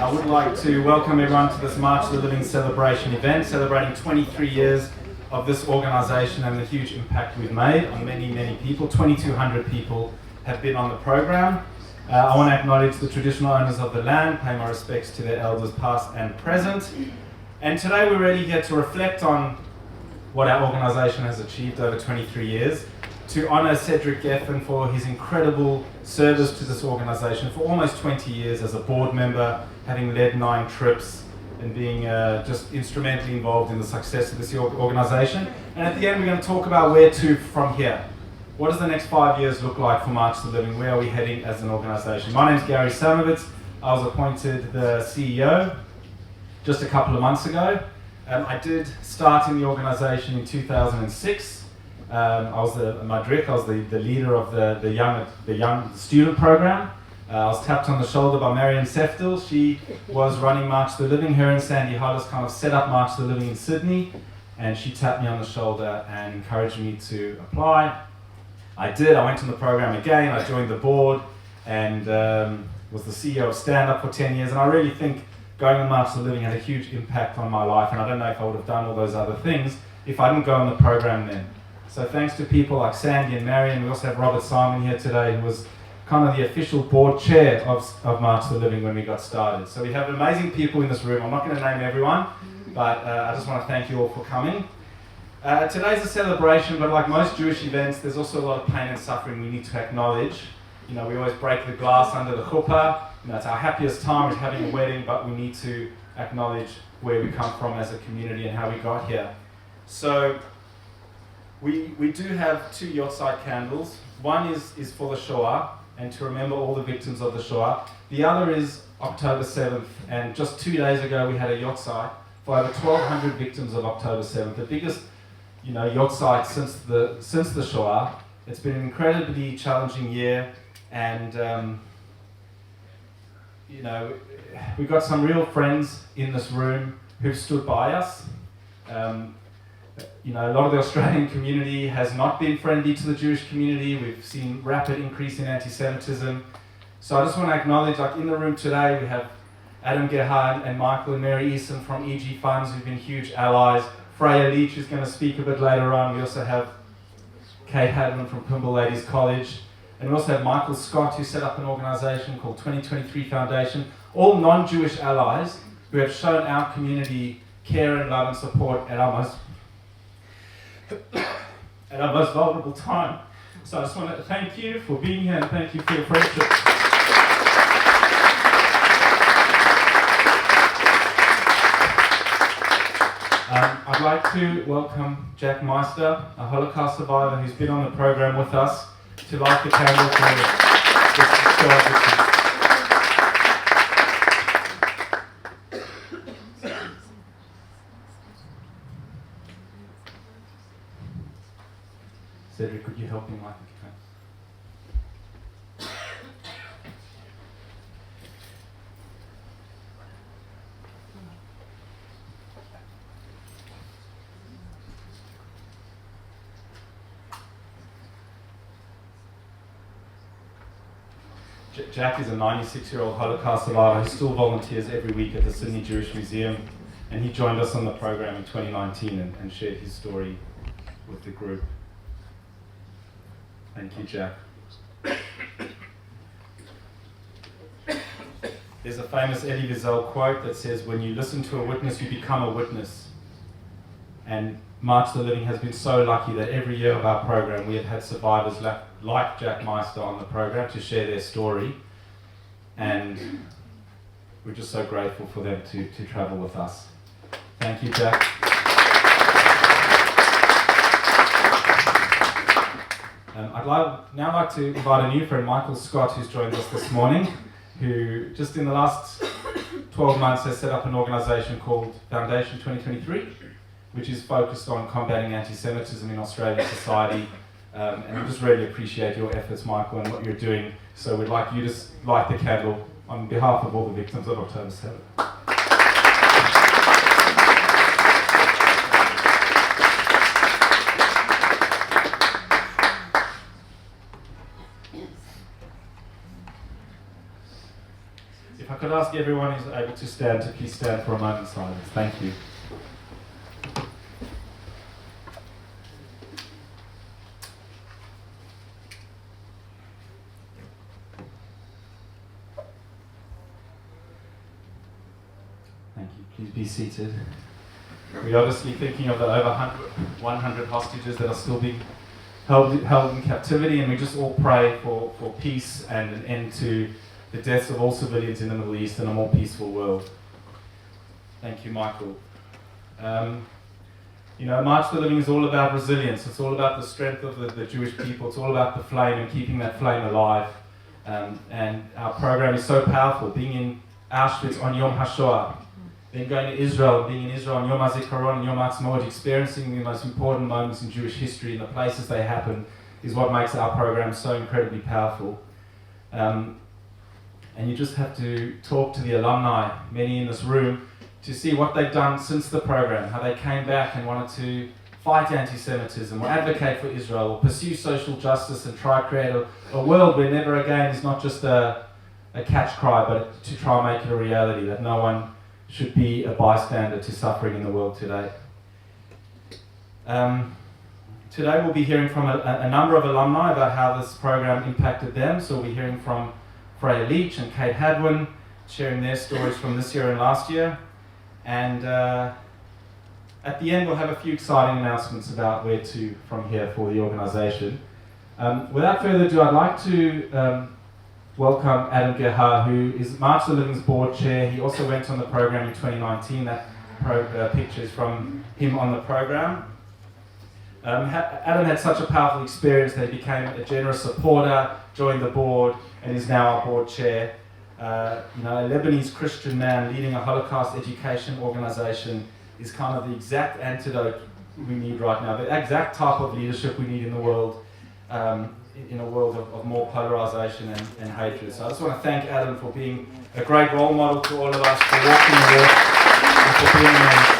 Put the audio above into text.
I would like to welcome everyone to this March of the Living celebration event, celebrating 23 years of this organisation and the huge impact we've made on many, many people. 2,200 people have been on the program. I want to acknowledge the traditional owners of the land, pay my respects to their elders past and present. And today we're really here to reflect on what our organisation has achieved over 23 years, to honour Cedric Geffen for his incredible service to this organisation for almost 20 years as a board member, having led 9 trips and being just instrumentally involved in the success of this organisation. And at the end we're going to talk about where to from here. What does the next 5 years look like for March to Living? Where are we heading as an organisation? My name's Gary Samowitz. I was appointed the CEO just a couple of months ago. I did start in the organisation in 2006. I was the Madrik, I was the leader of the young student program. I was tapped on the shoulder by Marion Seftel. She was running March to the Living. Her and Sandy Hollis kind of set up March to the Living in Sydney, and she tapped me on the shoulder and encouraged me to apply. I did. I went on the program again. I joined the board and was the CEO of Stand Up for 10 years. And I really think going on March to the Living had a huge impact on my life. And I don't know if I would have done all those other things if I didn't go on the program then. So thanks to people like Sandy and Marion. We also have Robert Simon here today, who was kind of the official board chair of March to the Living when we got started. So we have amazing people in this room. I'm not going to name everyone, but I just want to thank you all for coming. Today's a celebration, but like most Jewish events, there's also a lot of pain and suffering we need to acknowledge. You know, we always break the glass under the chuppah. You know, it's our happiest time is having a wedding, but we need to acknowledge where we come from as a community and how we got here. So we do have 2 yahrzeit candles. One is for the Shoah and to remember all the victims of the Shoah. The other is October 7th, and just 2 days ago we had a yahrzeit for over 1,200 victims of October 7th, the biggest yahrzeit since the Shoah. It's been an incredibly challenging year, and we've got some real friends in this room who've stood by us. A lot of the Australian community has not been friendly to the Jewish community. We've seen rapid increase in anti-Semitism. So I just want to acknowledge, like in the room today, we have Adam Gerhard and Michael and Mary Eason from EG Funds, who've been huge allies. Freya Leach is going to speak a bit later on. We also have Kate Hadman from Pimble Ladies College. And we also have Michael Scott, who set up an organisation called 2023 Foundation. All non-Jewish allies who have shown our community care and love and support at our most vulnerable time. So I just want to thank you for being here and thank you for your friendship. I'd like to welcome Jack Meister, a Holocaust survivor who's been on the program with us, to light the candle for this Shoah victim. Cedric, could you help me light the candle? Jack is a 96-year-old Holocaust survivor who still volunteers every week at the Sydney Jewish Museum, and he joined us on the program in 2019 and shared his story with the group. Thank you, Jack. There's a famous Elie Wiesel quote that says, "When you listen to a witness, you become a witness." And March to the Living has been so lucky that every year of our program we have had survivors like Jack Meister on the program to share their story, and we're just so grateful for them to travel with us. Thank you, Jack. I'd now like to invite a new friend, Michael Scott, who's joined us this morning, who just in the last 12 months has set up an organisation called Foundation 2023, which is focused on combating anti-Semitism in Australian society. And we just really appreciate your efforts, Michael, and what you're doing. So we'd like you to light the candle on behalf of all the victims of October 7th. I could ask everyone who's able to stand to please stand for a moment of silence. Thank you. Thank you. Please be seated. We're obviously thinking of the over 100 hostages that are still being held in captivity, and we just all pray for peace and an end to the deaths of all civilians in the Middle East and a more peaceful world. Thank you, Michael. March to the Living is all about resilience. It's all about the strength of the Jewish people. It's all about the flame and keeping that flame alive. And our program is so powerful. Being in Auschwitz on Yom HaShoah, then going to Israel, being in Israel on Yom HaZikaron and Yom HaTzmaut, experiencing the most important moments in Jewish history and the places they happen is what makes our program so incredibly powerful. And you just have to talk to the alumni, many in this room, to see what they've done since the program, how they came back and wanted to fight anti-Semitism or advocate for Israel or pursue social justice and try to create a world where never again is not just a catch cry, but to try and make it a reality, that no one should be a bystander to suffering in the world today. Today we'll be hearing from a number of alumni about how this program impacted them. So we'll be hearing from Freya Leach and Kate Hadwin, sharing their stories from this year and last year. And at the end we'll have a few exciting announcements about where to from here for the organisation. Without further ado, I'd like to welcome Adam Gerhard, who is March to the Living's board chair. He also went on the program in 2019. That picture is from him on the program. Adam had such a powerful experience that he became a generous supporter, joined the board, and is now our board chair. A Lebanese Christian man leading a Holocaust education organisation is kind of the exact antidote we need right now, the exact type of leadership we need in the world. In a world of more polarization and hatred. So I just want to thank Adam for being a great role model to all of us, for walking the walk and for being